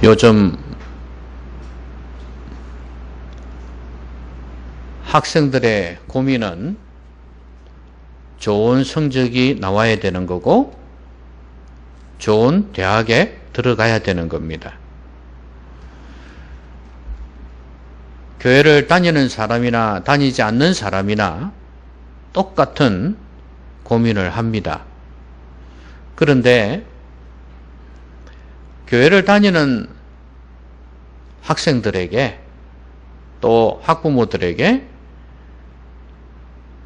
요즘 학생들의 고민은 좋은 성적이 나와야 되는 거고 좋은 대학에 들어가야 되는 겁니다. 교회를 다니는 사람이나 다니지 않는 사람이나 똑같은 고민을 합니다. 그런데 교회를 다니는 학생들에게 또 학부모들에게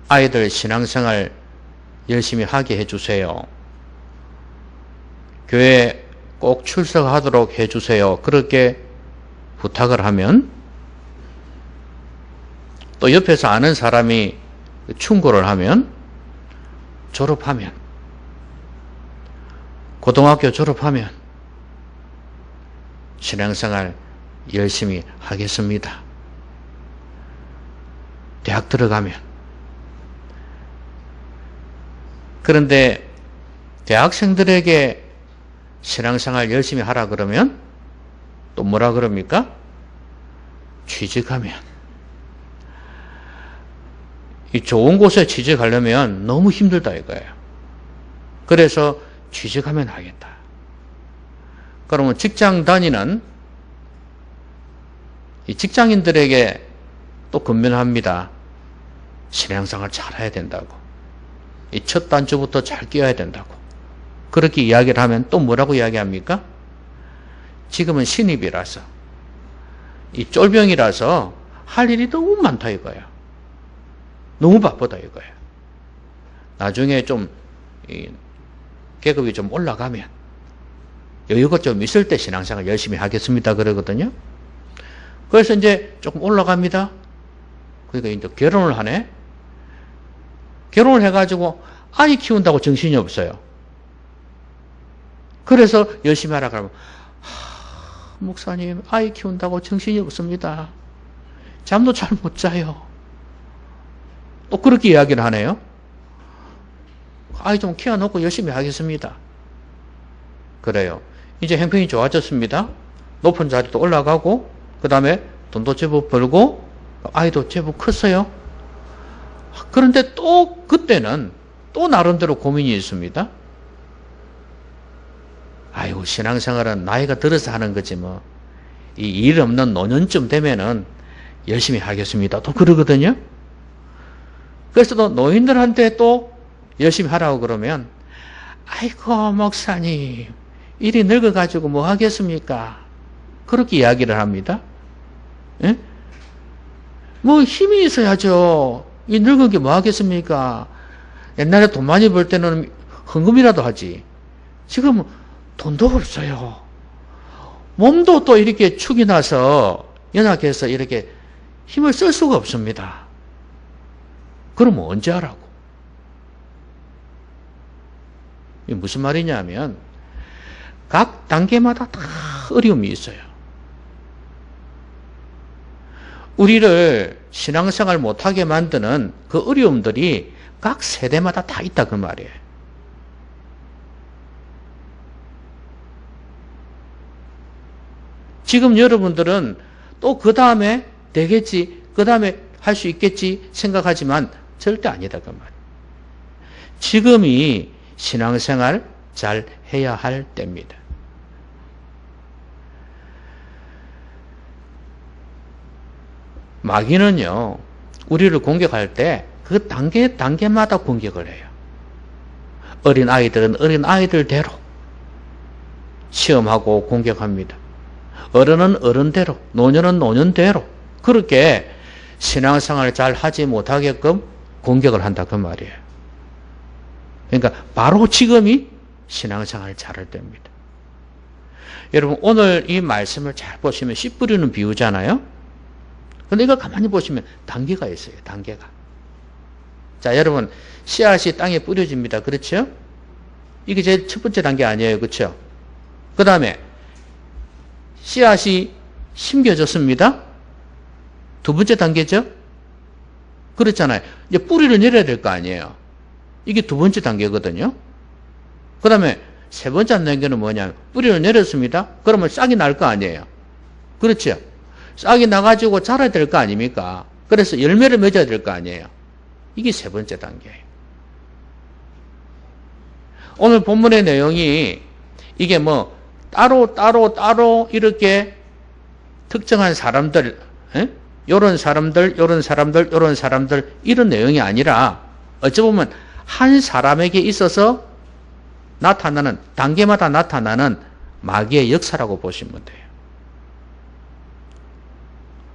아이들 신앙생활 열심히 하게 해주세요. 교회에 꼭 출석하도록 해주세요. 그렇게 부탁을 하면 또 옆에서 아는 사람이 충고를 하면 졸업하면 고등학교 졸업하면 신앙생활 열심히 하겠습니다. 대학 들어가면. 그런데 대학생들에게 신앙생활 열심히 하라 그러면 또 뭐라 그럽니까? 취직하면. 이 좋은 곳에 취직하려면 너무 힘들다 이거예요. 그래서 취직하면 하겠다. 그러면 직장 다니는 이 직장인들에게 또 권면합니다. 신앙생활 잘해야 된다고. 이 첫 단추부터 잘 끼워야 된다고. 그렇게 이야기를 하면 또 뭐라고 이야기합니까? 지금은 신입이라서 이 쫄병이라서 할 일이 너무 많다 이거예요. 너무 바쁘다 이거예요. 나중에 좀 계급이 좀 올라가면 여유가 좀 있을 때 신앙생활 열심히 하겠습니다 그러거든요. 그래서 이제 조금 올라갑니다. 그러니까 이제 결혼을 하네. 결혼을 해가지고 아이 키운다고 정신이 없어요. 그래서 열심히 하라 그러면 목사님 아이 키운다고 정신이 없습니다. 잠도 잘 못 자요. 또 그렇게 이야기를 하네요. 아이 좀 키워놓고 열심히 하겠습니다. 그래요. 이제 형편이 좋아졌습니다. 높은 자리도 올라가고 그 다음에 돈도 제법 벌고 아이도 제법 컸어요. 그런데 또 그때는 또 나름대로 고민이 있습니다. 아이고 신앙생활은 나이가 들어서 하는 거지 뭐. 이 일 없는 노년쯤 되면은 열심히 하겠습니다. 또 그러거든요. 그래서 또 노인들한테 또 열심히 하라고 그러면 아이고 목사님 일이 늙어가지고 뭐 하겠습니까? 그렇게 이야기를 합니다. 예? 뭐 힘이 있어야죠. 이 늙은 게 뭐 하겠습니까? 옛날에 돈 많이 벌 때는 헌금이라도 하지. 지금 돈도 없어요. 몸도 또 이렇게 축이 나서 연약해서 이렇게 힘을 쓸 수가 없습니다. 그러면 언제 하라고? 이게 무슨 말이냐면 각 단계마다 다 어려움이 있어요. 우리를 신앙생활 못하게 만드는 그 어려움들이 각 세대마다 다 있다 그 말이에요. 지금 여러분들은 또 그 다음에 되겠지, 그 다음에 할 수 있겠지 생각하지만 절대 아니다 그 말이에요. 지금이 신앙생활 잘 해야 할 때입니다. 마귀는요, 우리를 공격할 때 그 단계마다 공격을 해요. 어린 아이들은 어린 아이들대로 시험하고 공격합니다. 어른은 어른대로, 노년은 노년대로 그렇게 신앙생활을 잘 하지 못하게끔 공격을 한다 그 말이에요. 그러니까 바로 지금이 신앙생활을 잘할 때입니다. 여러분 오늘 이 말씀을 잘 보시면 씨 뿌리는 비유잖아요. 근데 이거 가만히 보시면 단계가 있어요. 단계가. 자 여러분 씨앗이 땅에 뿌려집니다. 그렇죠? 이게 제일 첫 번째 단계 아니에요. 그렇죠? 그 다음에 씨앗이 심겨졌습니다. 두 번째 단계죠? 그렇잖아요. 이제 뿌리를 내려야 될 거 아니에요. 이게 두 번째 단계거든요. 그 다음에 세 번째 단계는 뭐냐면 뿌리를 내렸습니다. 그러면 싹이 날 거 아니에요. 그렇죠? 싹이 나가지고 자라야 될 거 아닙니까? 그래서 열매를 맺어야 될 거 아니에요. 이게 세 번째 단계예요. 오늘 본문의 내용이 이게 뭐 따로 이렇게 특정한 사람들, 요런 사람들 이런 내용이 아니라 어찌 보면 한 사람에게 있어서 나타나는, 단계마다 나타나는 마귀의 역사라고 보시면 돼요.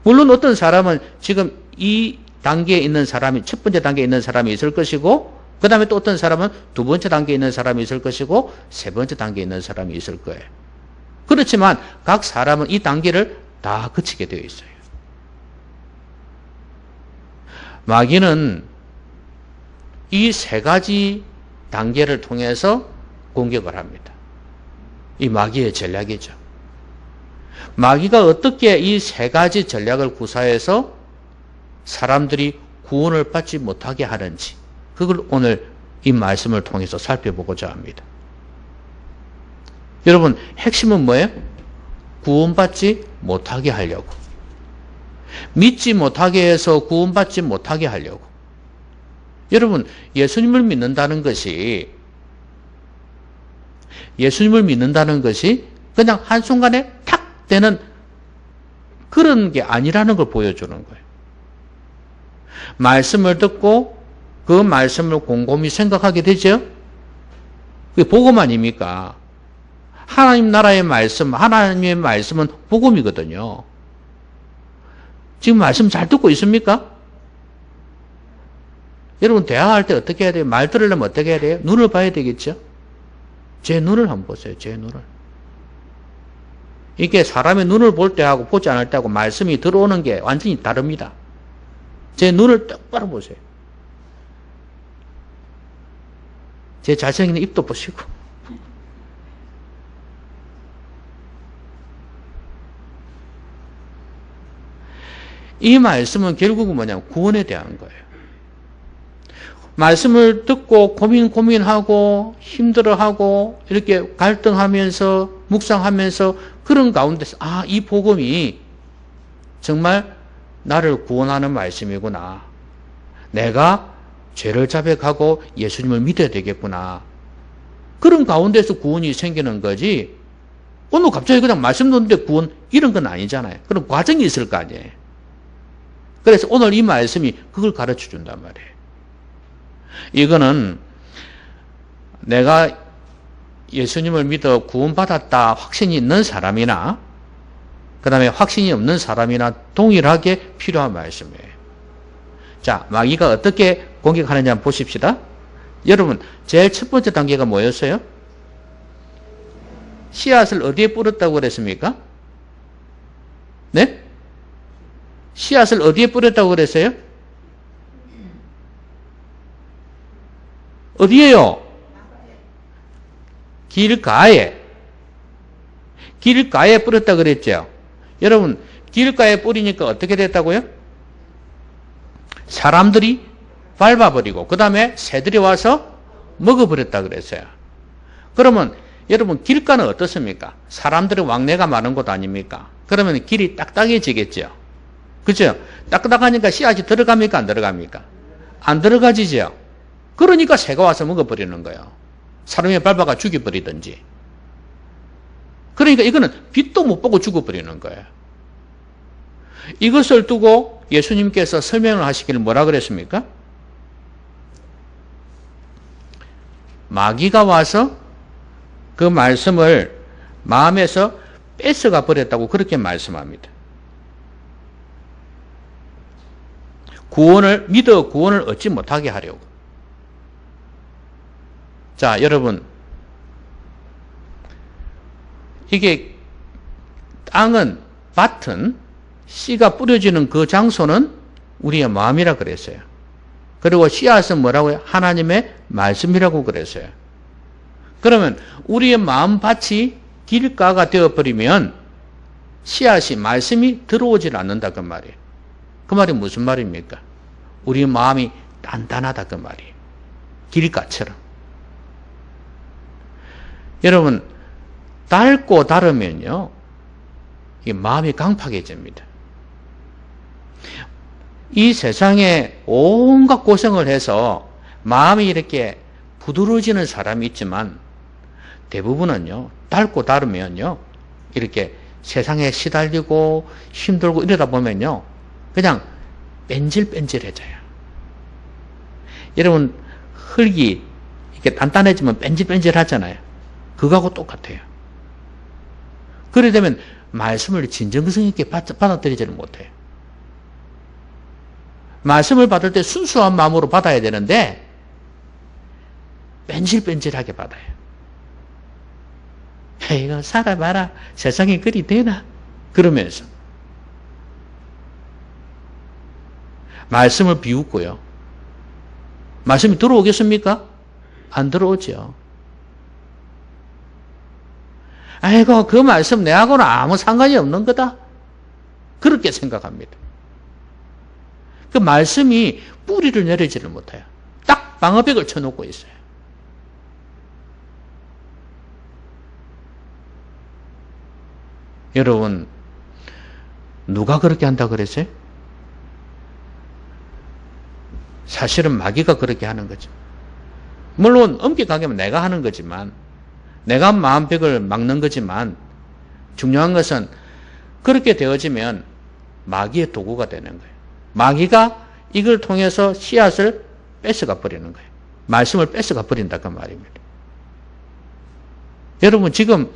물론 어떤 사람은 지금 이 단계에 있는 사람이, 첫 번째 단계에 있는 사람이 있을 것이고, 그 다음에 또 어떤 사람은 두 번째 단계에 있는 사람이 있을 것이고, 세 번째 단계에 있는 사람이 있을 거예요. 그렇지만 각 사람은 이 단계를 다 거치게 되어 있어요. 마귀는 이 세 가지 단계를 통해서 공격을 합니다. 이 마귀의 전략이죠. 마귀가 어떻게 이 세 가지 전략을 구사해서 사람들이 구원을 받지 못하게 하는지, 그걸 오늘 이 말씀을 통해서 살펴보고자 합니다. 여러분, 핵심은 뭐예요? 구원받지 못하게 하려고. 믿지 못하게 해서 구원받지 못하게 하려고. 여러분, 예수님을 믿는다는 것이 그냥 한순간에 탁 되는 그런 게 아니라는 걸 보여주는 거예요. 말씀을 듣고 그 말씀을 곰곰이 생각하게 되죠? 그게 복음 아닙니까? 하나님 나라의 말씀, 하나님의 말씀은 복음이거든요. 지금 말씀 잘 듣고 있습니까? 여러분, 대화할 때 어떻게 해야 돼요? 말 들으려면 어떻게 해야 돼요? 눈을 봐야 되겠죠? 제 눈을 한번 보세요. 제 눈을. 이게 사람의 눈을 볼 때하고 보지 않을 때하고 말씀이 들어오는 게 완전히 다릅니다. 제 눈을 똑바로 보세요. 제 잘생긴 입도 보시고. 이 말씀은 결국은 뭐냐면 구원에 대한 거예요. 말씀을 듣고 고민하고 힘들어하고 이렇게 갈등하면서 묵상하면서 그런 가운데서 이 복음이 정말 나를 구원하는 말씀이구나. 내가 죄를 자백하고 예수님을 믿어야 되겠구나. 그런 가운데서 구원이 생기는 거지. 오늘 갑자기 그냥 말씀 듣는데 구원 이런 건 아니잖아요. 그런 과정이 있을 거 아니에요. 그래서 오늘 이 말씀이 그걸 가르쳐 준단 말이에요. 이거는 내가 예수님을 믿어 구원받았다 확신이 있는 사람이나 그 다음에 확신이 없는 사람이나 동일하게 필요한 말씀이에요. 자, 마귀가 어떻게 공격하는지 한번 보십시다. 여러분, 제일 첫 번째 단계가 뭐였어요? 씨앗을 어디에 뿌렸다고 그랬습니까? 네? 씨앗을 어디에 뿌렸다고 그랬어요? 어디에요? 길가에 뿌렸다 그랬죠. 여러분, 길가에 뿌리니까 어떻게 됐다고요? 사람들이 밟아버리고 그 다음에 새들이 와서 먹어버렸다 그랬어요. 그러면 여러분, 길가는 어떻습니까? 사람들의 왕래가 많은 곳 아닙니까? 그러면 길이 딱딱해지겠죠. 그죠? 딱딱하니까 씨앗이 들어갑니까? 안 들어갑니까? 안 들어가지죠. 그러니까 새가 와서 먹어버리는 거예요. 사람이 밟아가 죽여버리든지. 그러니까 이거는 빛도 못 보고 죽어버리는 거예요. 이것을 두고 예수님께서 설명을 하시기를 뭐라 그랬습니까? 마귀가 와서 그 말씀을 마음에서 뺏어가 버렸다고 그렇게 말씀합니다. 구원을 얻지 못하게 하려고. 자, 여러분, 이게 밭은 씨가 뿌려지는 그 장소는 우리의 마음이라 그랬어요. 그리고 씨앗은 뭐라고요? 하나님의 말씀이라고 그랬어요. 그러면 우리의 마음밭이 길가가 되어버리면 씨앗이 말씀이 들어오질 않는다 그 말이에요. 그 말이 무슨 말입니까? 우리 마음이 단단하다 그 말이에요. 길가처럼. 여러분, 닳고 닳으면요, 이 마음이 강팍해집니다. 이 세상에 온갖 고생을 해서 마음이 이렇게 부드러워지는 사람이 있지만 대부분은요, 닳고 닳으면요, 이렇게 세상에 시달리고 힘들고 이러다 보면요, 그냥 뺀질뺀질해져요. 여러분, 흙이 이렇게 단단해지면 뺀질뺀질하잖아요. 그거하고 똑같아요. 그래 되면 말씀을 진정성 있게 받아들이지를 못해요. 말씀을 받을 때 순수한 마음으로 받아야 되는데 뺀질뺀질하게 받아요. 이거 살아봐라, 세상에 그리 되나? 그러면서 말씀을 비웃고요. 말씀이 들어오겠습니까? 안 들어오죠. 아이고, 그 말씀 내하고는 아무 상관이 없는 거다. 그렇게 생각합니다. 그 말씀이 뿌리를 내리지를 못해요. 딱 방어벽을 쳐놓고 있어요. 여러분, 누가 그렇게 한다 그랬어요? 사실은 마귀가 그렇게 하는 거죠. 물론 엄격하게 하면 내가 하는 거지만, 내가 마음벽을 막는 거지만, 중요한 것은 그렇게 되어지면 마귀의 도구가 되는 거예요. 마귀가 이걸 통해서 씨앗을 뺏어가 버리는 거예요. 말씀을 뺏어가 버린다 그 말입니다. 여러분, 지금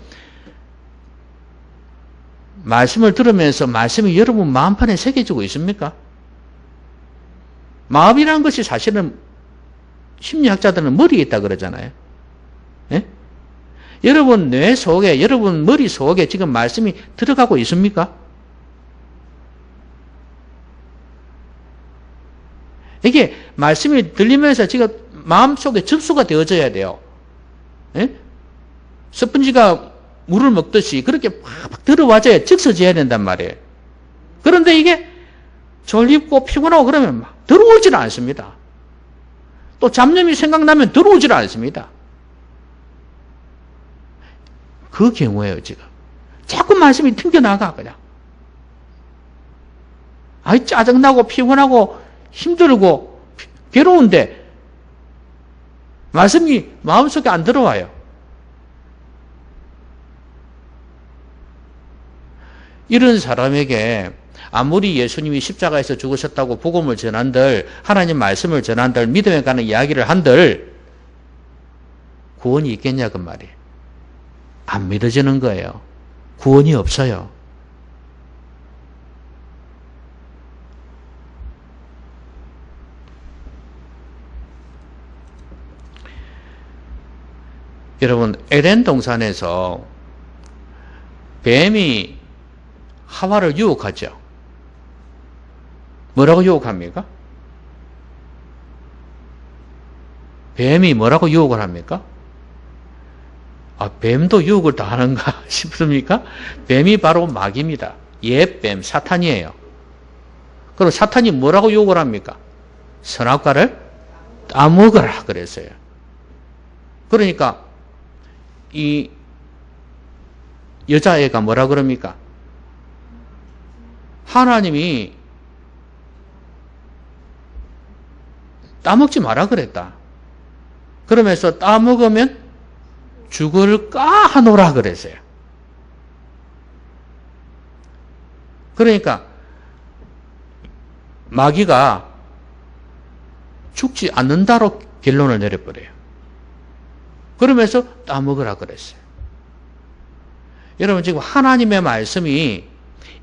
말씀을 들으면서 말씀이 여러분 마음판에 새겨지고 있습니까? 마음이라는 것이 사실은 심리학자들은 머리에 있다 그러잖아요. 예? 여러분 뇌 속에, 여러분 머리 속에 지금 말씀이 들어가고 있습니까? 이게 말씀이 들리면서 지금 마음속에 접수가 되어져야 돼요. 예? 스펀지가 물을 먹듯이 그렇게 팍팍 들어와줘야 적서져야 된단 말이에요. 그런데 이게 졸립고 피곤하고 그러면 막 들어오질 않습니다. 또 잡념이 생각나면 들어오질 않습니다. 그 경우에요, 지금. 자꾸 말씀이 튕겨나가, 그냥. 아이, 짜증나고 피곤하고 힘들고 괴로운데 말씀이 마음속에 안 들어와요. 이런 사람에게 아무리 예수님이 십자가에서 죽으셨다고 복음을 전한들, 하나님 말씀을 전한들, 믿음에 가는 이야기를 한들 구원이 있겠냐 그 말이에요. 안 믿어지는 거예요. 구원이 없어요. 여러분, 에덴 동산에서 뱀이 하와를 유혹하죠. 뭐라고 유혹합니까? 뱀이 뭐라고 유혹을 합니까? 아, 뱀도 유혹을 다 하는가 싶습니까? 뱀이 바로 마귀입니다. 옛뱀, 사탄이에요. 그럼 사탄이 뭐라고 유혹을 합니까? 선악과를 따먹으라 그랬어요. 그러니까 이 여자애가 뭐라 그럽니까? 하나님이 따먹지 마라 그랬다. 그러면서 따먹으면 죽을까 하노라 그랬어요. 그러니까 마귀가 죽지 않는다로 결론을 내려버려요. 그러면서 따먹으라 그랬어요. 여러분, 지금 하나님의 말씀이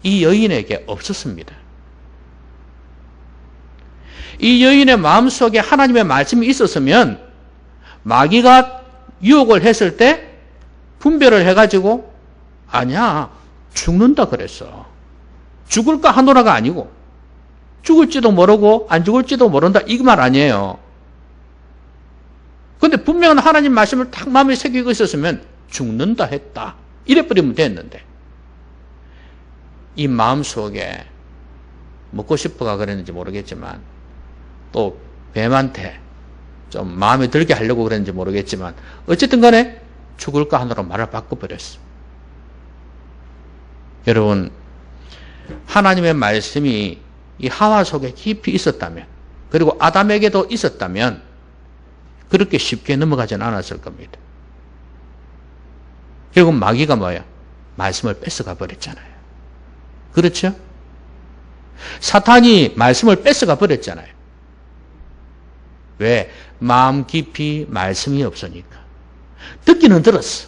이 여인에게 없었습니다. 이 여인의 마음속에 하나님의 말씀이 있었으면 마귀가 유혹을 했을 때 분별을 해가지고 아니야, 죽는다 그랬어. 죽을까 하노라가 아니고 죽을지도 모르고 안 죽을지도 모른다 이 말 아니에요. 근데 분명한 하나님 말씀을 딱 마음에 새기고 있었으면 죽는다 했다 이래버리면 됐는데 이 마음속에 먹고 싶어가 그랬는지 모르겠지만 또 뱀한테 좀 마음에 들게 하려고 그랬는지 모르겠지만 어쨌든 간에 죽을까 하느라 말을 바꿔버렸어. 여러분, 하나님의 말씀이 이 하와 속에 깊이 있었다면, 그리고 아담에게도 있었다면 그렇게 쉽게 넘어가지는 않았을 겁니다. 결국 마귀가 뭐야? 말씀을 뺏어가 버렸잖아요. 그렇죠? 사탄이 말씀을 뺏어가 버렸잖아요. 왜? 마음 깊이 말씀이 없으니까. 듣기는 들었어.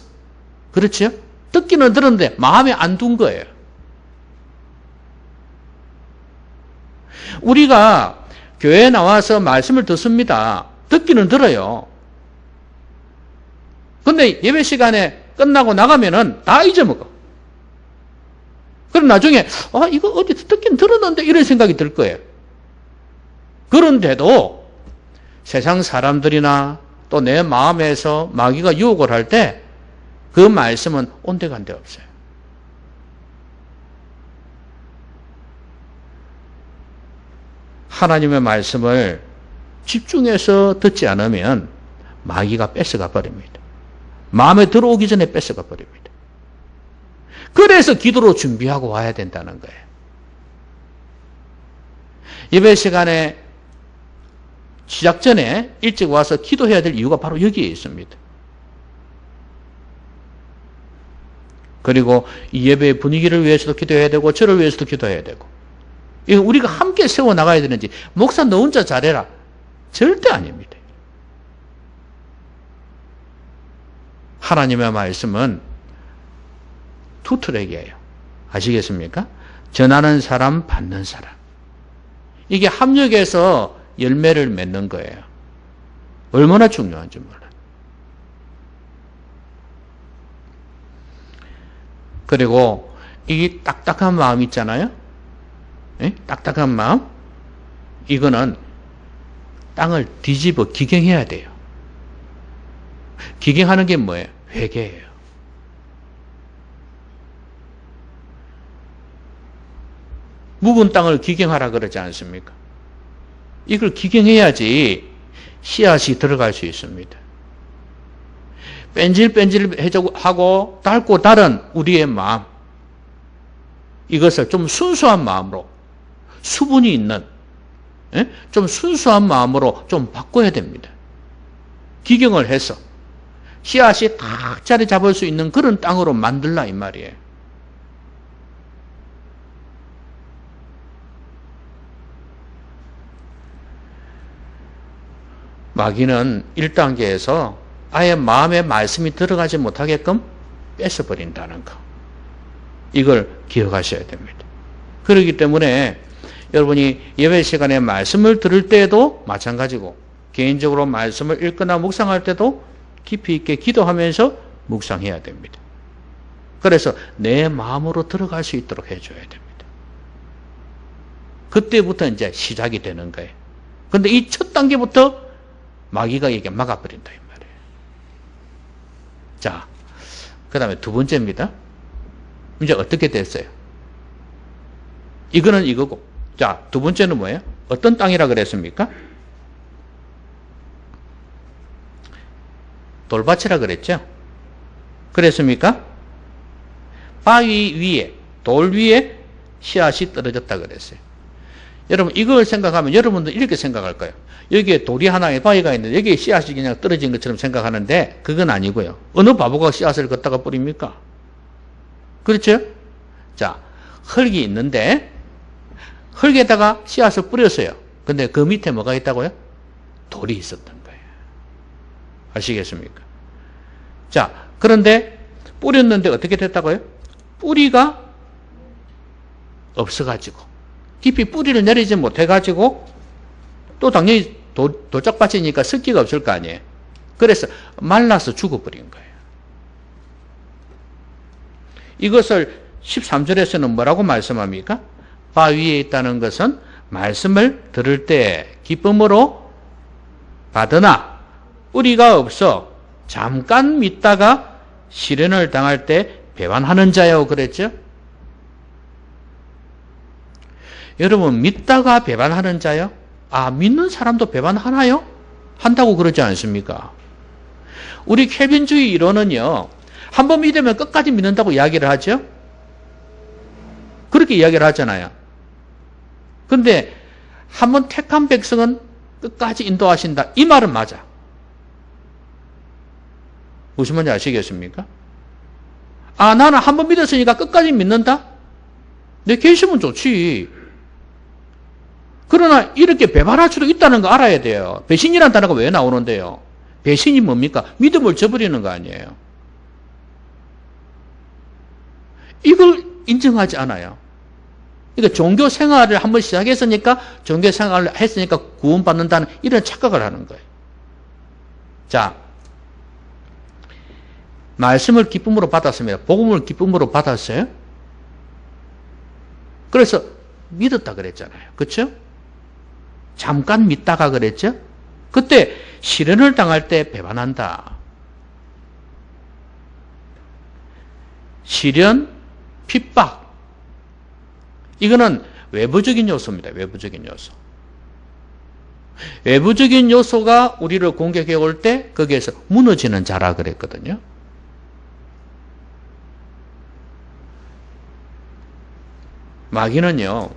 그렇죠? 듣기는 들었는데 마음에 안 둔 거예요. 우리가 교회에 나와서 말씀을 듣습니다. 듣기는 들어요. 근데 예배 시간에 끝나고 나가면은 다 잊어먹어. 그럼 나중에 이거 어디서 듣긴 들었는데 이런 생각이 들 거예요. 그런데도 세상 사람들이나 또 내 마음에서 마귀가 유혹을 할 때 그 말씀은 온데간데 없어요. 하나님의 말씀을 집중해서 듣지 않으면 마귀가 뺏어가 버립니다. 마음에 들어오기 전에 뺏어가 버립니다. 그래서 기도로 준비하고 와야 된다는 거예요. 예배 시간에 시작 전에 일찍 와서 기도해야 될 이유가 바로 여기에 있습니다. 그리고 이 예배의 분위기를 위해서도 기도해야 되고 저를 위해서도 기도해야 되고, 이거 우리가 함께 세워나가야 되는지 목사 너 혼자 잘해라, 절대 아닙니다. 하나님의 말씀은 투트랙이에요. 아시겠습니까? 전하는 사람, 받는 사람. 이게 합력해서 열매를 맺는 거예요. 얼마나 중요한지 몰라요. 그리고 이 딱딱한 마음 있잖아요. 예? 딱딱한 마음. 이거는 땅을 뒤집어 기경해야 돼요. 기경하는 게 뭐예요? 회개예요. 묵은 땅을 기경하라 그러지 않습니까? 이걸 기경해야지 씨앗이 들어갈 수 있습니다. 뺀질뺀질하고 닳고 다른 우리의 마음, 이것을 좀 순수한 마음으로, 수분이 있는 좀 순수한 마음으로 좀 바꿔야 됩니다. 기경을 해서 씨앗이 딱 자리 잡을 수 있는 그런 땅으로 만들라 이 말이에요. 마귀는 1단계에서 아예 마음에 말씀이 들어가지 못하게끔 뺏어버린다는 거. 이걸 기억하셔야 됩니다. 그렇기 때문에 여러분이 예배 시간에 말씀을 들을 때에도 마찬가지고, 개인적으로 말씀을 읽거나 묵상할 때도 깊이 있게 기도하면서 묵상해야 됩니다. 그래서 내 마음으로 들어갈 수 있도록 해줘야 됩니다. 그때부터 이제 시작이 되는 거예요. 근데 이 첫 단계부터 마귀가 이게 막아버린다 이 말이에요. 자, 그 다음에 두 번째입니다. 이제 어떻게 됐어요? 이거는 이거고, 자, 두 번째는 뭐예요? 어떤 땅이라 그랬습니까? 돌밭이라 그랬죠? 그랬습니까? 바위 위에, 돌 위에 씨앗이 떨어졌다 그랬어요. 여러분, 이걸 생각하면 여러분도 이렇게 생각할 거예요. 여기에 돌이 하나의 바위가 있는데 여기에 씨앗이 그냥 떨어진 것처럼 생각하는데 그건 아니고요. 어느 바보가 씨앗을 걷다가 뿌립니까? 그렇죠? 자, 흙이 있는데 흙에다가 씨앗을 뿌렸어요. 근데 그 밑에 뭐가 있다고요? 돌이 있었던 거예요. 아시겠습니까? 자, 그런데 뿌렸는데 어떻게 됐다고요? 뿌리가 없어가지고, 깊이 뿌리를 내리지 못해가지고, 또 당연히 돌짝밭이니까 습기가 없을 거 아니에요. 그래서 말라서 죽어버린 거예요. 이것을 13절에서는 뭐라고 말씀합니까? 바위에 있다는 것은 말씀을 들을 때 기쁨으로 받으나 뿌리가 없어 잠깐 믿다가 시련을 당할 때 배반하는 자요 그랬죠? 여러분, 믿다가 배반하는 자요? 믿는 사람도 배반하나요? 한다고 그러지 않습니까? 우리 켈빈주의 이론은요, 한번 믿으면 끝까지 믿는다고 이야기를 하죠? 그렇게 이야기를 하잖아요. 근데 한번 택한 백성은 끝까지 인도하신다. 이 말은 맞아. 무슨 말인지 아시겠습니까? 아, 나는 한번 믿었으니까 끝까지 믿는다? 내 계시면 좋지. 그러나 이렇게 배반할 수도 있다는 거 알아야 돼요. 배신이라는 단어가 왜 나오는데요? 배신이 뭡니까? 믿음을 저버리는 거 아니에요. 이걸 인정하지 않아요. 그러니까 종교 생활을 한번 시작했으니까, 종교 생활을 했으니까 구원받는다는 이런 착각을 하는 거예요. 자, 말씀을 기쁨으로 받았습니다. 복음을 기쁨으로 받았어요. 그래서 믿었다 그랬잖아요. 그렇죠? 잠깐 믿다가 그랬죠? 그때 시련을 당할 때 배반한다. 시련, 핍박. 이거는 외부적인 요소입니다. 외부적인 요소. 외부적인 요소가 우리를 공격해 올 때 거기에서 무너지는 자라 그랬거든요. 마귀는요,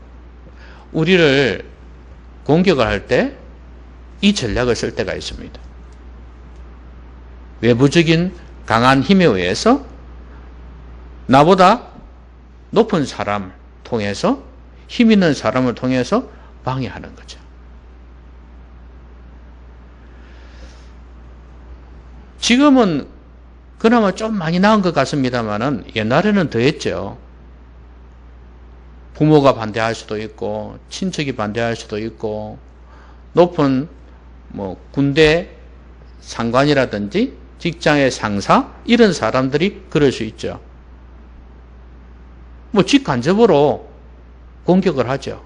우리를 공격을 할 때 이 전략을 쓸 때가 있습니다. 외부적인 강한 힘에 의해서 나보다 높은 사람 통해서, 힘 있는 사람을 통해서 방해하는 거죠. 지금은 그나마 좀 많이 나은 것 같습니다만은 옛날에는 더했죠. 부모가 반대할 수도 있고, 친척이 반대할 수도 있고, 높은 군대 상관이라든지 직장의 상사 이런 사람들이 그럴 수 있죠. 직간접으로 공격을 하죠.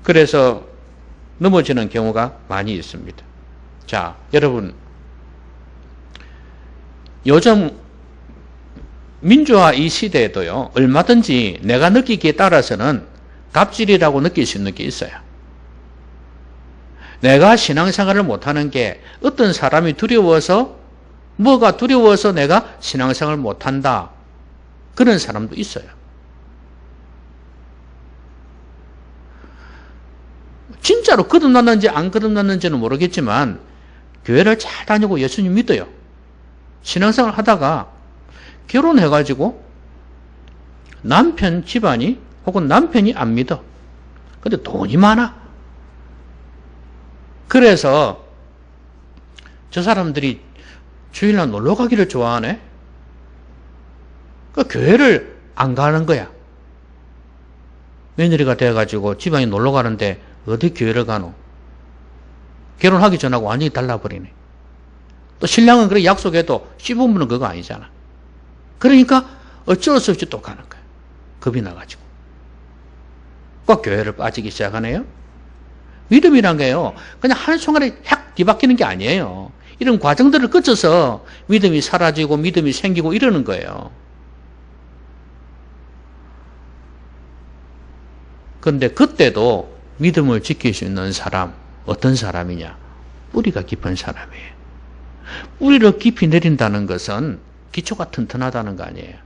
그래서 넘어지는 경우가 많이 있습니다. 자, 여러분, 요즘 민주화 이 시대에도요, 얼마든지 내가 느끼기에 따라서는 갑질이라고 느낄 수 있는 게 있어요. 내가 신앙생활을 못하는 게 어떤 사람이 두려워서, 뭐가 두려워서 내가 신앙생활을 못한다. 그런 사람도 있어요. 진짜로 거듭났는지 안 거듭났는지는 모르겠지만 교회를 잘 다니고 예수님 믿어요. 신앙생활 하다가 결혼해가지고 남편 집안이 혹은 남편이 안 믿어. 근데 돈이 많아. 그래서 저 사람들이 주일날 놀러 가기를 좋아하네. 그 교회를 안 가는 거야. 며느리가 돼가지고 집안이 놀러 가는데 어디 교회를 가노? 결혼하기 전하고 완전히 달라버리네. 또 신랑은 그래 약속해도 씹으면 그거 아니잖아. 그러니까 어쩔 수 없이 또 가는 거야. 겁이 나가지고. 꼭 교회를 빠지기 시작하네요. 믿음이란 게요, 그냥 한순간에 확 뒤바뀌는 게 아니에요. 이런 과정들을 거쳐서 믿음이 사라지고 믿음이 생기고 이러는 거예요. 그런데 그때도 믿음을 지킬 수 있는 사람, 어떤 사람이냐? 뿌리가 깊은 사람이에요. 뿌리를 깊이 내린다는 것은 기초가 튼튼하다는 거 아니에요.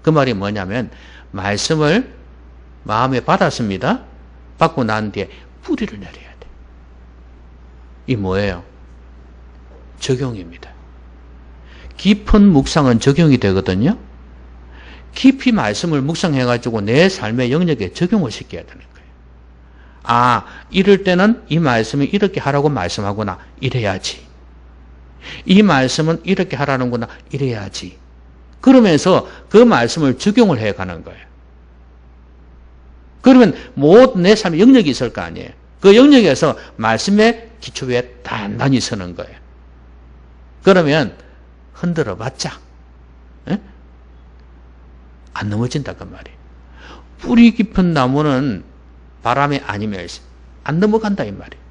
그 말이 뭐냐면, 말씀을 마음에 받았습니다. 받고 난 뒤에 뿌리를 내려야 돼. 이 뭐예요? 적용입니다. 깊은 묵상은 적용이 되거든요. 깊이 말씀을 묵상해가지고 내 삶의 영역에 적용을 시켜야 되는 거예요. 아, 이럴 때는 이 말씀이 이렇게 하라고 말씀하구나. 이래야지. 이 말씀은 이렇게 하라는구나. 이래야지. 그러면서 그 말씀을 적용을 해가는 거예요. 그러면 모든 내 삶에 영역이 있을 거 아니에요. 그 영역에서 말씀의 기초 위에 단단히 서는 거예요. 그러면 흔들어 봤자 안 넘어진다 그 말이에요. 뿌리 깊은 나무는 바람에 아니면 안 넘어간다 이 말이에요.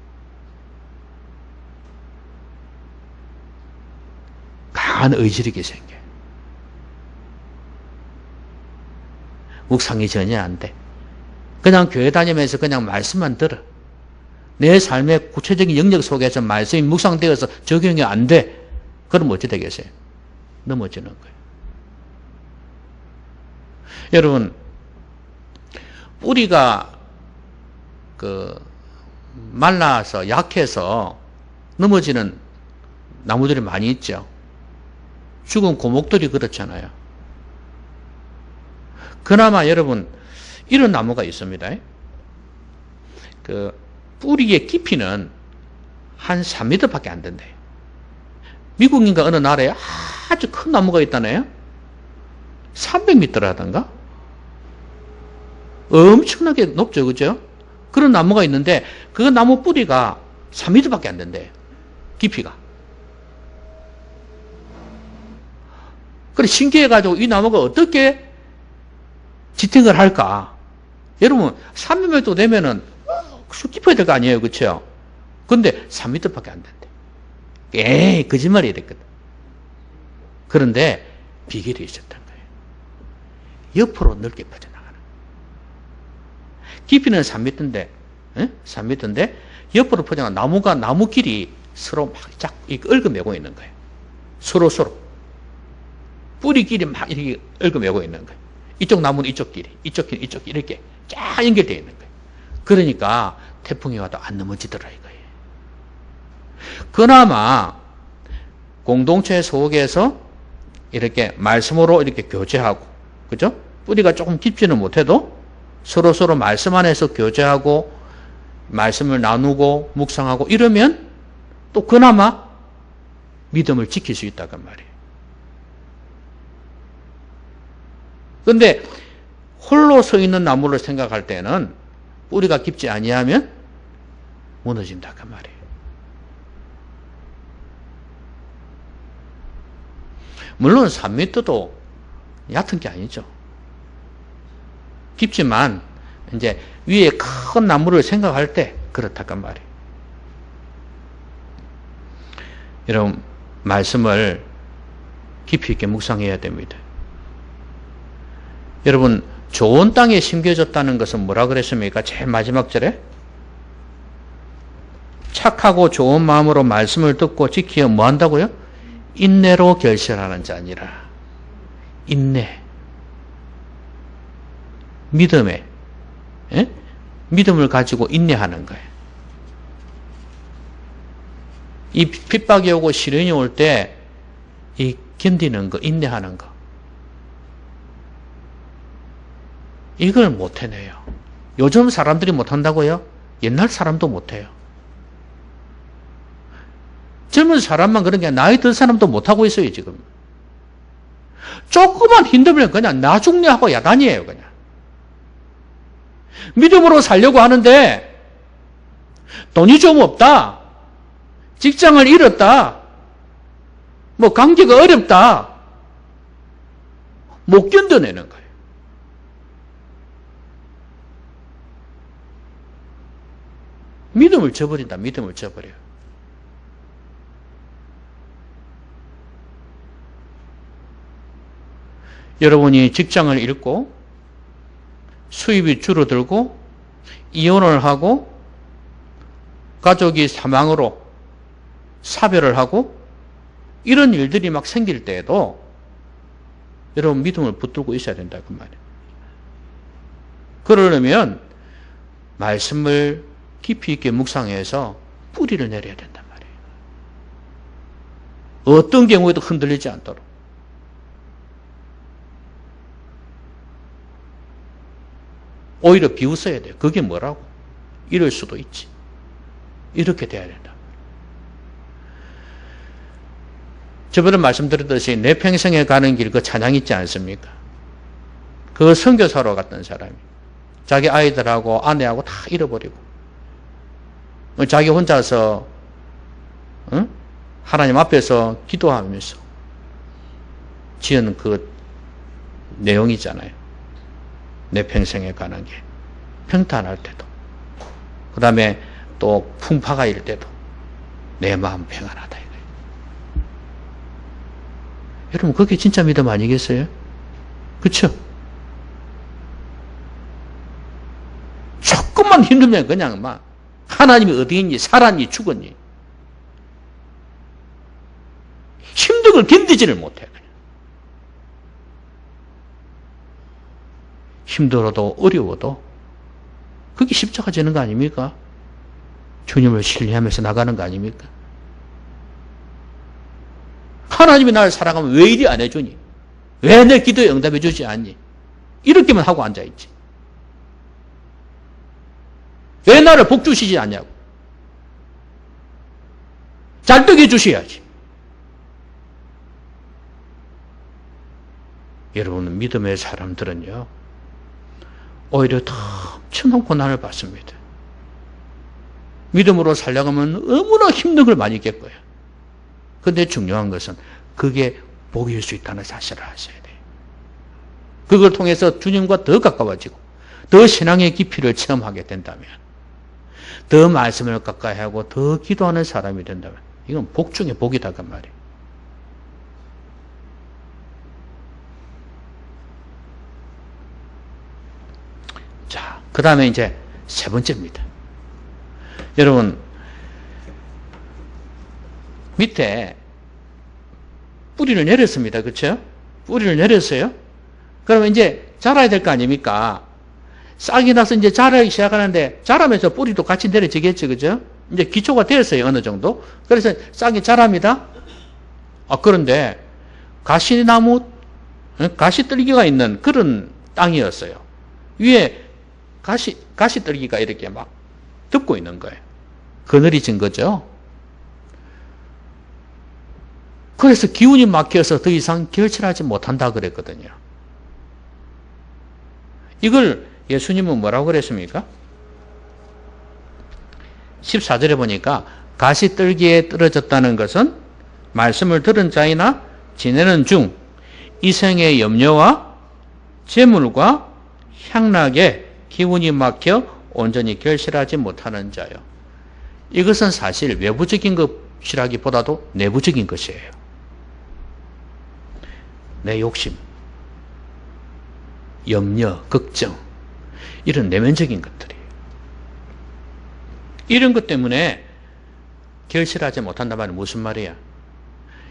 강한 의지력이 생겨요. 묵상이 전혀 안 돼. 그냥 교회 다니면서 그냥 말씀만 들어. 내 삶의 구체적인 영역 속에서 말씀이 묵상되어서 적용이 안 돼. 그럼 어찌 되겠어요? 넘어지는 거예요. 여러분, 뿌리가 말라서 약해서 넘어지는 나무들이 많이 있죠. 죽은 고목들이 그렇잖아요. 그나마 여러분, 이런 나무가 있습니다. 뿌리의 깊이는 한 3m 밖에 안 된대요. 미국인가 어느 나라에 아주 큰 나무가 있다네요. 300m라던가? 엄청나게 높죠, 그죠? 그런 나무가 있는데, 그 나무 뿌리가 3m 밖에 안 된대요. 깊이가. 그래, 신기해가지고 이 나무가 어떻게 지탱을 할까? 여러분, 300m 되면은 쑥 깊어야 될 거 아니에요, 그쵸? 근데 3m 밖에 안 된대. 에이, 거짓말이 이랬거든. 그런데 비결이 있었던 거예요. 옆으로 넓게 퍼져나가는 거예요. 깊이는 3m인데, 3m인데, 옆으로 퍼져나가는 나무끼리 서로 막 쫙 얽어매고 있는 거예요. 서로. 뿌리끼리 막 이렇게 얽어매고 있는 거예요. 이쪽 나무는 이쪽끼리, 이쪽끼리, 이렇게 쫙 연결되어 있는 거예요. 그러니까 태풍이 와도 안 넘어지더라 이거예요. 그나마 공동체 속에서 이렇게 말씀으로 이렇게 교제하고, 그죠? 뿌리가 조금 깊지는 못해도 서로 말씀 안에서 교제하고 말씀을 나누고 묵상하고 이러면 또 그나마 믿음을 지킬 수 있다는 말이에요. 그런데 홀로 서 있는 나무를 생각할 때는 뿌리가 깊지 아니하면 무너진다 그 말이에요. 물론 3m도 얕은 게 아니죠. 깊지만 이제 위에 큰 나무를 생각할 때 그렇다 그 말이에요. 여러분, 말씀을 깊이 있게 묵상해야 됩니다. 여러분, 좋은 땅에 심겨졌다는 것은 뭐라 그랬습니까? 제일 마지막 절에 착하고 좋은 마음으로 말씀을 듣고 지키어 뭐 한다고요? 인내로 결실하는 자니라. 인내, 믿음에, 믿음을 가지고 인내하는 거예요. 이 핍박이 오고 시련이 올 때 이 견디는 거, 인내하는 거, 이걸 못 해내요. 요즘 사람들이 못한다고요? 옛날 사람도 못해요. 젊은 사람만 그런 게 아니라 나이 든 사람도 못하고 있어요, 지금. 조금만 힘들면 그냥 나 죽네 하고 야단이에요, 그냥. 믿음으로 살려고 하는데 돈이 좀 없다, 직장을 잃었다, 뭐 관계가 어렵다, 못 견뎌내는 거예요. 믿음을 저버린다, 믿음을 저버려요. 여러분이 직장을 잃고 수입이 줄어들고 이혼을 하고 가족이 사망으로 사별을 하고 이런 일들이 막 생길 때에도 여러분 믿음을 붙들고 있어야 된다 그 말이에요. 그러려면 말씀을 깊이 있게 묵상해서 뿌리를 내려야 된단 말이에요. 어떤 경우에도 흔들리지 않도록. 오히려 비웃어야 돼요. 그게 뭐라고? 이럴 수도 있지. 이렇게 돼야 된다. 저번에 말씀드렸듯이 내 평생에 가는 길 그 찬양 있지 않습니까? 그 선교사로 갔던 사람이 자기 아이들하고 아내하고 다 잃어버리고 자기 혼자서 하나님 앞에서 기도하면서 지은 그 내용이잖아요. 내 평생에 가는 게 평탄할 때도 그 다음에 또 풍파가 일 때도 내 마음 평안하다 이거예요. 여러분 그게 진짜 믿음 아니겠어요? 그쵸? 조금만 힘들면 그냥 막 하나님이 어디 있니? 살았니? 죽었니? 힘든 걸 견디지를 못해. 힘들어도 어려워도 그게 십자가 지는 거 아닙니까? 주님을 신뢰하면서 나가는 거 아닙니까? 하나님이 나를 사랑하면 왜 이리 안 해주니? 왜 내 기도에 응답해 주지 않니? 이렇게만 하고 앉아있지. 왜 나를 복 주시지 않냐고. 잘 되게 해주셔야지. 여러분, 믿음의 사람들은요, 오히려 더 엄청난 고난을 받습니다. 믿음으로 살려가면 너무나 힘든 걸 많이 겪어요. 그런데 중요한 것은 그게 복일 수 있다는 사실을 아셔야 돼요. 그걸 통해서 주님과 더 가까워지고 더 신앙의 깊이를 체험하게 된다면, 더 말씀을 가까이 하고 더 기도하는 사람이 된다면 이건 복 중에 복이다 그 말이에요. 자, 그 다음에 이제 세 번째입니다. 여러분, 밑에 뿌리를 내렸습니다. 그렇죠? 뿌리를 내렸어요. 그러면 이제 자라야 될 거 아닙니까? 싹이 나서 이제 자라기 시작하는데, 자라면서 뿌리도 같이 내려지겠죠. 그죠? 이제 기초가 되었어요. 어느 정도. 그래서 싹이 자랍니다. 그런데 가시나무, 가시떨기가 있는 그런 땅이었어요. 위에 가시떨기가 이렇게 막 덮고 있는 거예요. 그늘이 진 거죠. 그래서 기운이 막혀서 더 이상 결실하지 못한다 그랬거든요. 이걸 예수님은 뭐라고 그랬습니까? 14절에 보니까 가시떨기에 떨어졌다는 것은 말씀을 들은 자이나 지내는 중 이생의 염려와 재물과 향락에 기운이 막혀 온전히 결실하지 못하는 자요. 이것은 사실 외부적인 것이라기보다도 내부적인 것이에요. 내 욕심, 염려, 걱정, 이런 내면적인 것들이에요. 이런 것 때문에 결실하지 못한단 말은 무슨 말이야?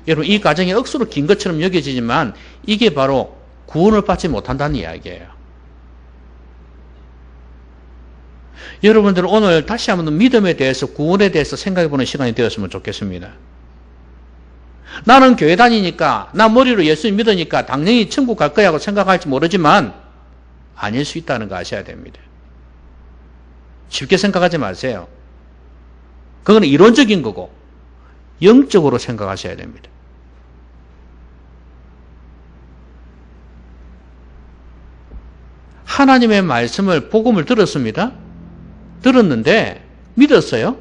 여러분, 이 과정이 억수로 긴 것처럼 여겨지지만 이게 바로 구원을 받지 못한다는 이야기예요. 여러분들 오늘 다시 한번 믿음에 대해서, 구원에 대해서 생각해보는 시간이 되었으면 좋겠습니다. 나는 교회 다니니까, 나 머리로 예수님 믿으니까 당연히 천국 갈 거야 하고 생각할지 모르지만 아닐 수 있다는 거 아셔야 됩니다. 쉽게 생각하지 마세요. 그건 이론적인 거고 영적으로 생각하셔야 됩니다. 하나님의 말씀을, 복음을 들었습니다. 들었는데 믿었어요.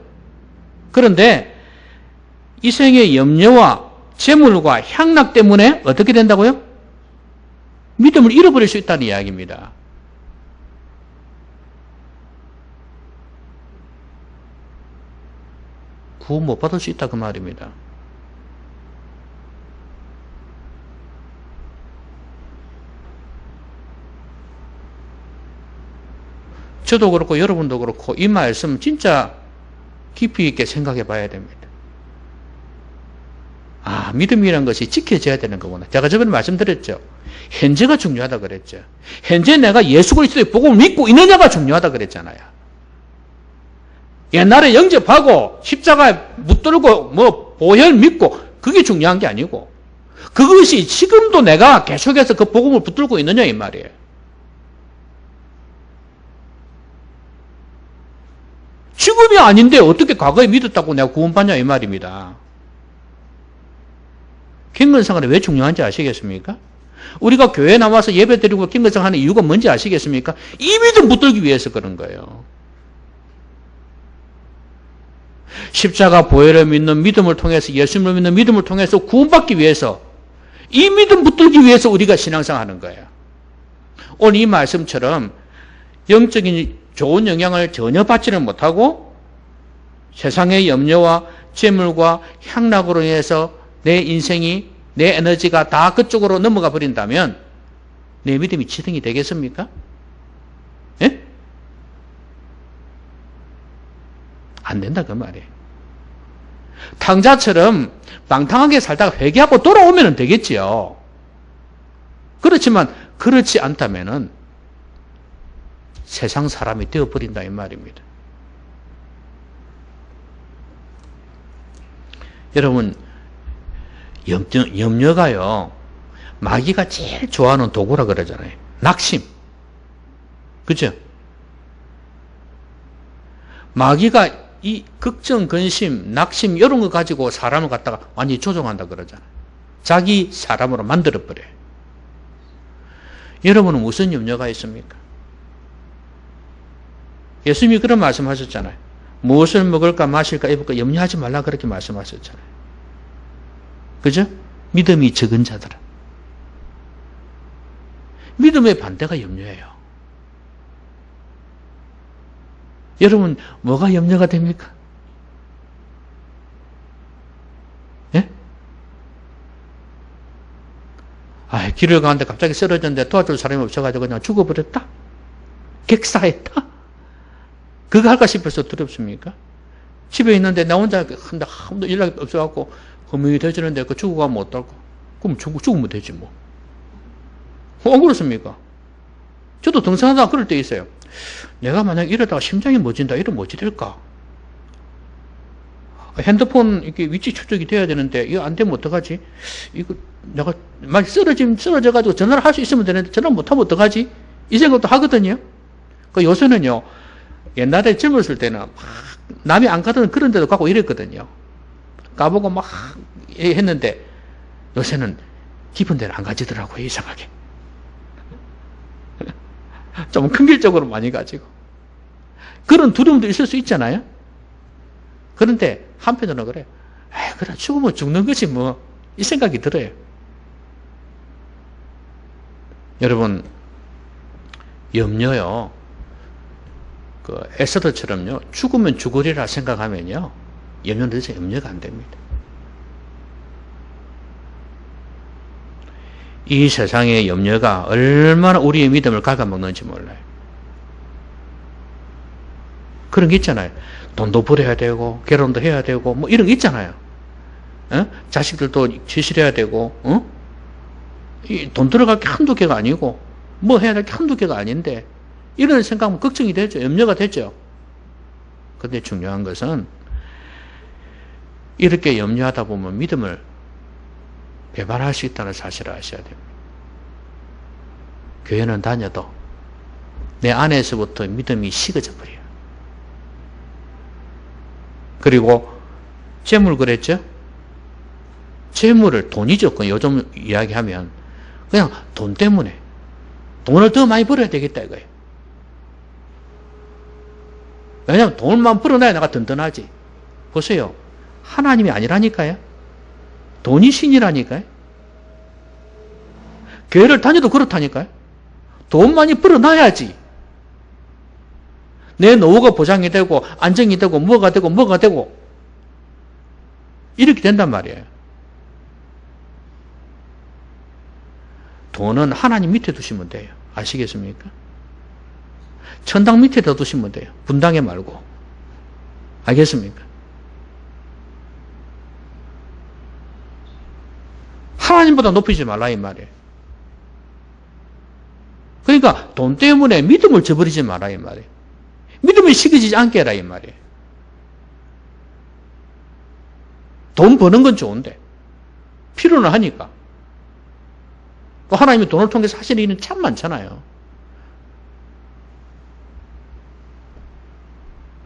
그런데 이 생의 염려와 재물과 향락 때문에 어떻게 된다고요? 믿음을 잃어버릴 수 있다는 이야기입니다. 구원 못 받을 수 있다 그 말입니다. 저도 그렇고 여러분도 그렇고 이 말씀 진짜 깊이 있게 생각해 봐야 됩니다. 믿음이라는 것이 지켜져야 되는 거구나. 제가 저번에 말씀드렸죠. 현재가 중요하다 그랬죠. 현재 내가 예수 그리스도의 복음을 믿고 있느냐가 중요하다 그랬잖아요. 옛날에 영접하고 십자가에 붙들고 보혈 믿고 그게 중요한 게 아니고, 그것이 지금도 내가 계속해서 그 복음을 붙들고 있느냐 이 말이에요. 지금이 아닌데 어떻게 과거에 믿었다고 내가 구원받냐 이 말입니다. 경건생활이 왜 중요한지 아시겠습니까? 우리가 교회에 나와서 예배드리고 경건생활하는 이유가 뭔지 아시겠습니까? 이 믿음 붙들기 위해서 그런 거예요. 십자가 보혈을 믿는 믿음을 통해서, 예수님을 믿는 믿음을 통해서 구원받기 위해서, 이 믿음 붙들기 위해서 우리가 신앙생활하는 거예요. 오늘 이 말씀처럼 영적인 좋은 영향을 전혀 받지는 못하고 세상의 염려와 재물과 향락으로 인해서 내 인생이, 내 에너지가 다 그쪽으로 넘어가 버린다면 내 믿음이 지탱이 되겠습니까? 예? 안 된다 그 말이에요. 탕자처럼 방탕하게 살다가 회개하고 돌아오면 되겠지요. 그렇지만 그렇지 않다면은 세상 사람이 되어버린다 이 말입니다. 여러분 염려가요 마귀가 제일 좋아하는 도구라 그러잖아요. 낙심. 그죠? 마귀가 이 걱정, 근심, 낙심 이런 거 가지고 사람을 갖다가 완전히 조종한다 그러잖아요. 자기 사람으로 만들어버려요. 여러분은 무슨 염려가 있습니까? 예수님이 그런 말씀하셨잖아요. 무엇을 먹을까 마실까 입을까 염려하지 말라 그렇게 말씀하셨잖아요. 그죠? 믿음이 적은 자들은. 믿음의 반대가 염려예요. 여러분 뭐가 염려가 됩니까? 예? 길을 가는데 갑자기 쓰러졌는데 도와줄 사람이 없어가지고 그냥 죽어버렸다? 객사했다? 그거 할까 싶어서 두렵습니까? 집에 있는데 나 혼자 한데 아무도 연락이 없어갖고 금융이 되지는데 그 죽어가면 어떨까? 그럼 죽으면 되지 뭐. 안 그렇습니까? 저도 등산하다가 그럴 때 있어요. 내가 만약 이러다가 심장이 멎진다 이러면 어찌 될까? 핸드폰 이렇게 위치 추적이 돼야 되는데 이거 안 되면 어떡하지? 이거 내가 막 쓰러져가지고 전화를 할 수 있으면 되는데 전화 못하면 어떡하지? 이 생각도 하거든요. 그 요새는요. 옛날에 젊었을 때는 막 남이 안 가던 그런 데도 가고 이랬거든요. 가보고 막 했는데 요새는 깊은 데를 안 가지더라고요. 이상하게. 좀 큰 길적으로 많이 가지고. 그런 두려움도 있을 수 있잖아요. 그런데 한편으로는 그래. 그래 죽으면 죽는 거지 뭐. 이 생각이 들어요. 여러분 염려요. 그 에스더처럼요. 죽으면 죽으리라 생각하면요. 염려는 대체 염려가 안 됩니다. 이 세상의 염려가 얼마나 우리의 믿음을 갉아먹는지 몰라요. 그런 게 있잖아요. 돈도 벌어야 되고 결혼도 해야 되고 뭐 이런 게 있잖아요. 자식들도 지실해야 되고 돈 들어갈 게 한두 개가 아니고 뭐 해야 될 게 한두 개가 아닌데 이런 생각하면 걱정이 되죠. 염려가 되죠. 그런데 중요한 것은 이렇게 염려하다 보면 믿음을 배반할 수 있다는 사실을 아셔야 됩니다. 교회는 다녀도 내 안에서부터 믿음이 식어져 버려요. 그리고 재물 그랬죠? 재물을 돈이죠. 요즘 이야기하면 그냥 돈 때문에 돈을 더 많이 벌어야 되겠다 이거예요. 왜냐하면 돈만 벌어놔야 내가 든든하지. 보세요. 하나님이 아니라니까요. 돈이 신이라니까요. 교회를 다녀도 그렇다니까요. 돈 많이 벌어놔야지. 내 노후가 보장이 되고 안정이 되고 뭐가 되고 이렇게 된단 말이에요. 돈은 하나님 밑에 두시면 돼요. 아시겠습니까? 천당 밑에 더 두시면 돼요. 분당에 말고. 알겠습니까? 하나님보다 높이지 말라 이 말이에요. 그러니까 돈 때문에 믿음을 저버리지 마라 이 말이에요. 믿음이 식어지지 않게 해라 이 말이에요. 돈 버는 건 좋은데 필요는 하니까. 하나님이 돈을 통해서 하시는 일은 참 많잖아요.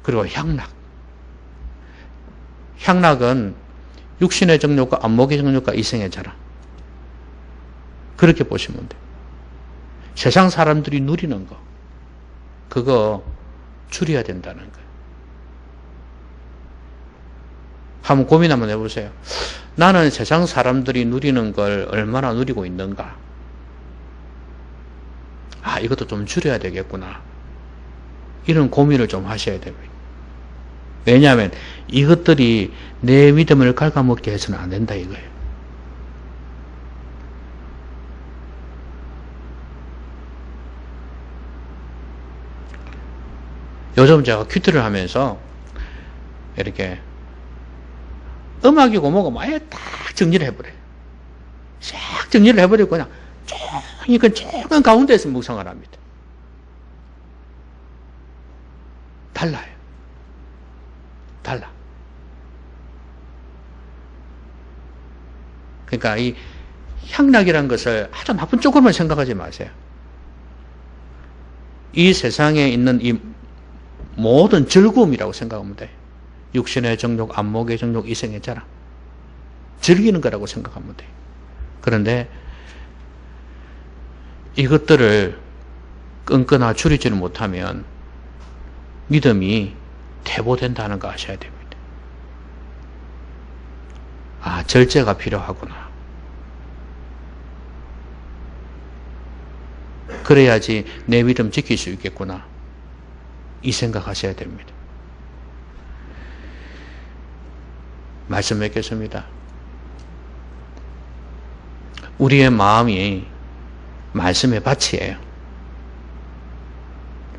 그리고 향락. 향락은 육신의 정욕과 안목의 정욕과 이생의 자랑. 그렇게 보시면 돼요. 세상 사람들이 누리는 거. 그거 줄여야 된다는 거예요. 한번 고민 한번 해보세요. 나는 세상 사람들이 누리는 걸 얼마나 누리고 있는가? 이것도 좀 줄여야 되겠구나. 이런 고민을 좀 하셔야 됩니다. 왜냐하면 이것들이 내 믿음을 갉아먹게 해서는 안 된다 이거예요. 요즘 제가 큐티를 하면서 이렇게 음악이고 뭐고 아예 딱 정리를 해버려요. 싹 정리를 해버리고 그냥 조용히 그 조금 가운데에서 묵상을 합니다. 달라요. 달라. 그러니까 이 향락이라는 것을 아주 나쁜 쪽으로만 생각하지 마세요. 이 세상에 있는 이 모든 즐거움이라고 생각하면 돼요. 육신의 정욕, 안목의 정욕, 이생의 자랑. 즐기는 거라고 생각하면 돼요. 그런데 이것들을 끊거나 줄이지를 못하면 믿음이 퇴보된다는 거 아셔야 됩니다. 아, 절제가 필요하구나. 그래야지 내 믿음 지킬 수 있겠구나. 이 생각하셔야 됩니다. 말씀 맺겠습니다. 우리의 마음이 말씀의 밭이에요.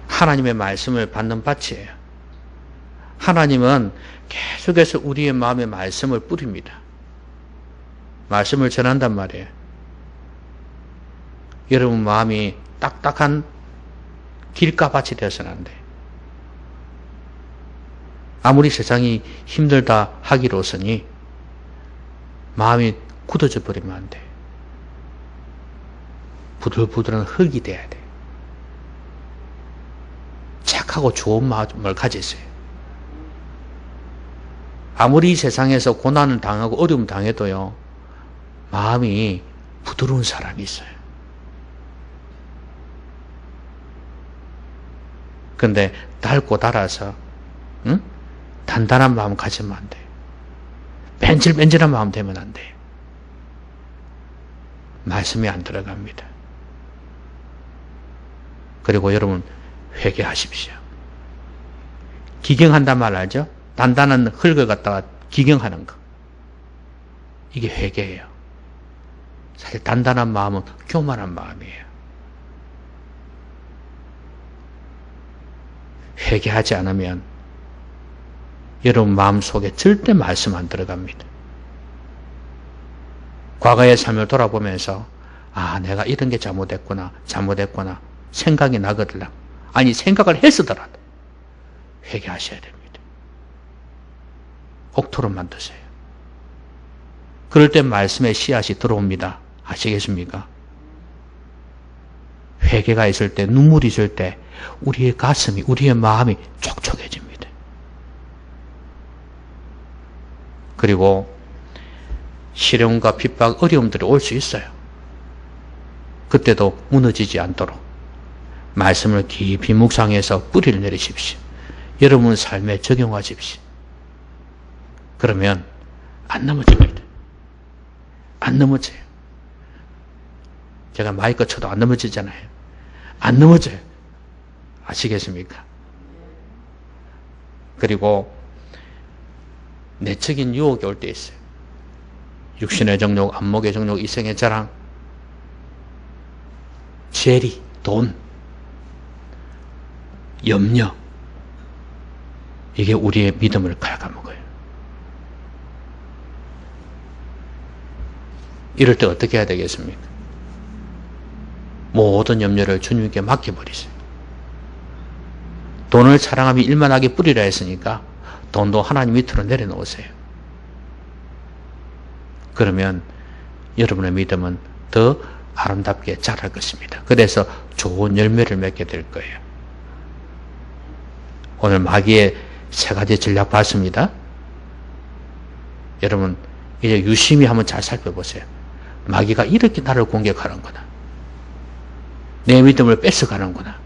하나님의 말씀을 받는 밭이에요. 하나님은 계속해서 우리의 마음에 말씀을 뿌립니다. 말씀을 전한단 말이에요. 여러분 마음이 딱딱한 길가밭이 되어서는 안 돼요. 아무리 세상이 힘들다 하기로서니 마음이 굳어져 버리면 안 돼요. 부들부들한 흙이 돼야 돼요. 착하고 좋은 마음을 가지세요. 아무리 이 세상에서 고난을 당하고 어려움 당해도요, 마음이 부드러운 사람이 있어요. 근데 닳고 닳아서 단단한 마음 가지면 안 돼요. 뺀질뺀질한 마음 되면 안 돼요. 말씀이 안 들어갑니다. 그리고 여러분 회개하십시오. 기경한단 말 알죠? 단단한 흙을 갖다가 기경하는 거. 이게 회개예요. 사실 단단한 마음은 교만한 마음이에요. 회개하지 않으면 여러분 마음속에 절대 말씀 안 들어갑니다. 과거의 삶을 돌아보면서 아, 내가 이런 게 잘못했구나 생각이 나거들라. 아니, 생각을 했으더라도 회개하셔야 됩니다. 옥토로 만드세요. 그럴 때 말씀의 씨앗이 들어옵니다. 아시겠습니까? 회개가 있을 때, 눈물이 있을 때 우리의 가슴이, 우리의 마음이 촉촉해집니다. 그리고 시련과 핍박, 어려움들이 올 수 있어요. 그때도 무너지지 않도록 말씀을 깊이 묵상해서 뿌리를 내리십시오. 여러분 삶에 적용하십시오. 그러면 안 넘어집니다. 안 넘어져요. 제가 마이크 쳐도 안 넘어지잖아요. 안 넘어져요. 아시겠습니까? 그리고 내적인 유혹이 올 때 있어요. 육신의 정욕, 안목의 정욕, 이생의 자랑, 재리, 돈, 염려. 이게 우리의 믿음을 갉아먹어요. 이럴 때 어떻게 해야 되겠습니까? 모든 염려를 주님께 맡겨버리세요. 돈을 사랑하며 일만하게 뿌리라 했으니까 돈도 하나님 밑으로 내려놓으세요. 그러면 여러분의 믿음은 더 아름답게 자랄 것입니다. 그래서 좋은 열매를 맺게 될 거예요. 오늘 마귀의 세 가지 전략 봤습니다. 여러분 이제 유심히 한번 잘 살펴보세요. 마귀가 이렇게 나를 공격하는구나. 내 믿음을 뺏어가는구나.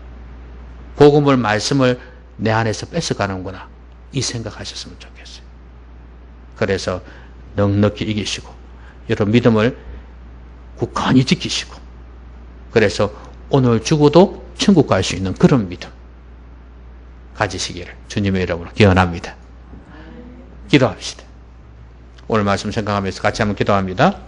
복음을, 말씀을 내 안에서 뺏어가는구나. 이 생각하셨으면 좋겠어요. 그래서 넉넉히 이기시고 여러분 믿음을 굳건히 지키시고 그래서 오늘 죽어도 천국 갈 수 있는 그런 믿음 가지시기를 주님의 이름으로 기원합니다. 기도합시다. 오늘 말씀 생각하면서 같이 한번 기도합니다.